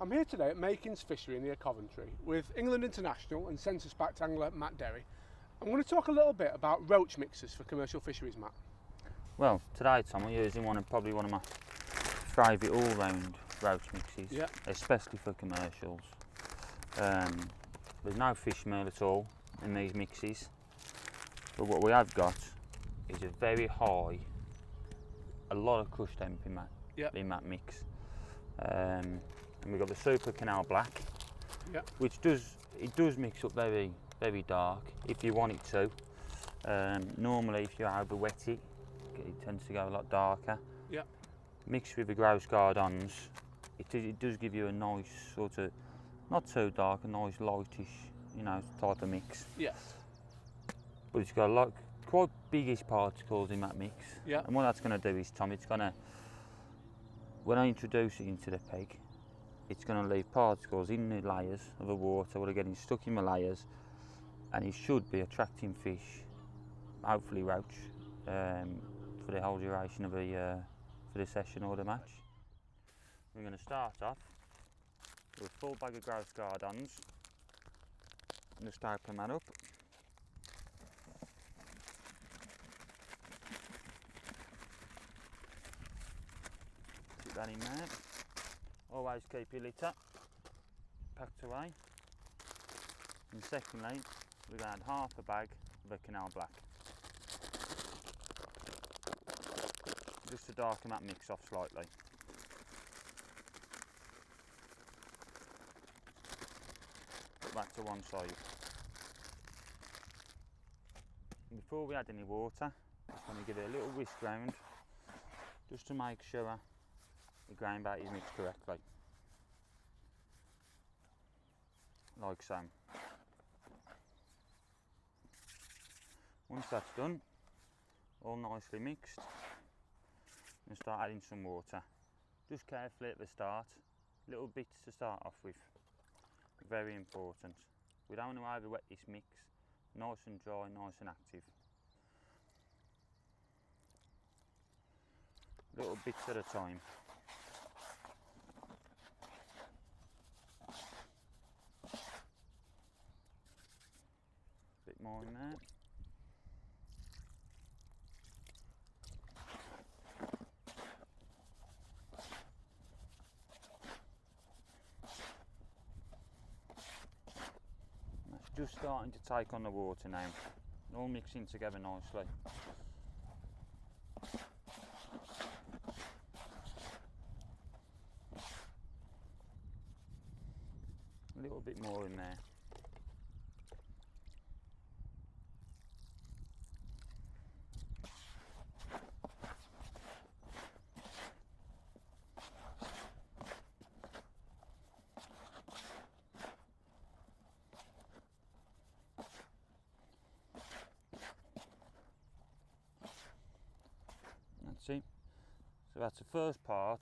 I'm here today at Makins Fishery near Coventry with England international and Sensas backed angler Matt Derry. I'm going to talk a little bit about roach mixers for commercial fisheries, Matt. Well, today, Tom, I'm using probably one of my favourite all-round roach mixes, especially for commercials. There's no fish meal at all in these mixes, but what we have got is a very high, a lot of crush temp in that mix. And we've got the Super Canal Black, which does mix up very, very dark if you want it to. Normally, if you over wet it, it tends to go a lot darker. Mixed with the grouse gardens, it does give you a nice sort of, not too dark, a nice lightish, type of mix. But it's got a lot, quite biggish particles in that mix. And what that's going to do is, Tom, it's going to, when I introduce it into the peg, it's going to leave particles in the layers of the water, that are getting stuck in the layers, and it should be attracting fish, hopefully roach, for the whole duration of the session or the match. We're going to start off with a full bag of grouse gardens. Just open that up. Put that in there. Always keep your litter packed away. And secondly, we're going to add half a bag of the Canal Black, just to darken that mix off slightly. Put that to one side. And before we add any water, just want to give it a little whisk round, just to make sure the grain bait is mixed correctly, like so. Once that's done, all nicely mixed, and start adding some water. Just carefully at the start, little bits to start off with, very important. We don't want to over wet this mix, nice and dry, nice and active. Little bits at a time. Bit more in there. That's just starting to take on the water now, all mixing together nicely. A little bit more in there. That's it. So that's the first part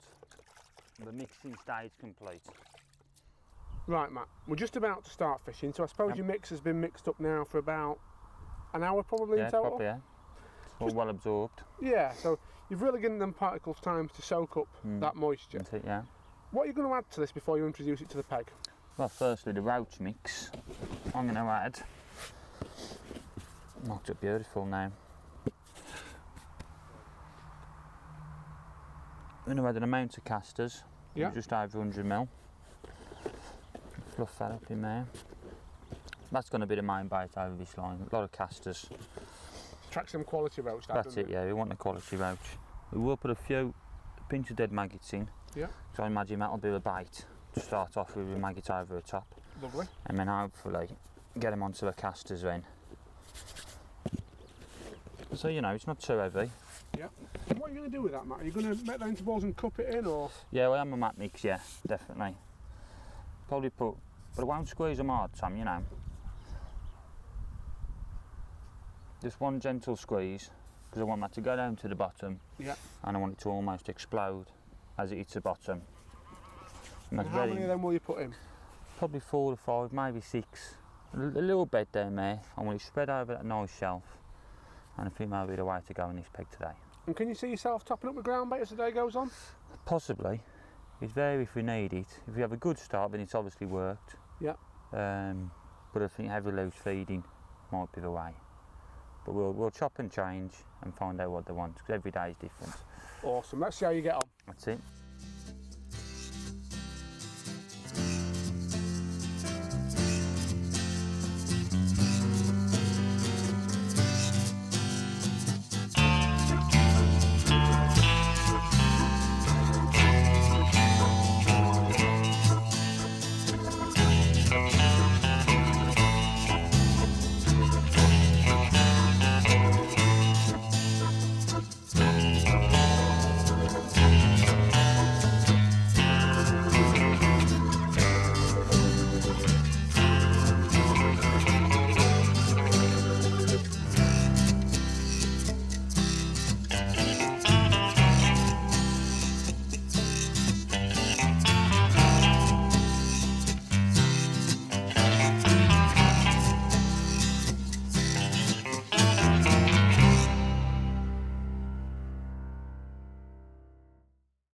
of the mixing stage complete. Right, Matt, we're just about to start fishing, so I suppose your mix has been mixed up now for about an hour probably in total? Probably, yeah. It's all well absorbed. Yeah, so you've really given them particles time to soak up that moisture. That's it, yeah. What are you going to add to this before you introduce it to the peg? Well, firstly, the roach mix. I'm going to add, marked up beautiful now. I'm going to add an amount of casters, just over 100ml. Fluff that up in there. That's going to be the main bait over this line. A lot of casters. Attract some quality roach. That's it, yeah. We want the quality roach. We will put a pinch of dead maggots in. So I imagine that'll be the bait to start off with maggots over the top. Lovely. And then hopefully get them onto the casters then. So it's not too heavy. What are you going to do with that, Matt? Are you going to make that into balls and cup it in, or? Yeah, well, I'm a mat mix, yeah, definitely. Probably but I won't squeeze them hard, Tom, Just one gentle squeeze, because I want that to go down to the bottom. And I want it to almost explode as it hits the bottom. And how many of them will you put in? Probably 4 to 5, maybe 6. A little bed down there. I want it spread over that nice shelf. And I think that'll be the way to go in this peg today. And can you see yourself topping up with ground bait as the day goes on? Possibly. It's vary if we need it. If we have a good start, then it's obviously worked. Yeah. But I think heavy loose feeding might be the way. But we'll chop and change and find out what they want, because every day is different. Awesome. Let's see how you get on. That's it.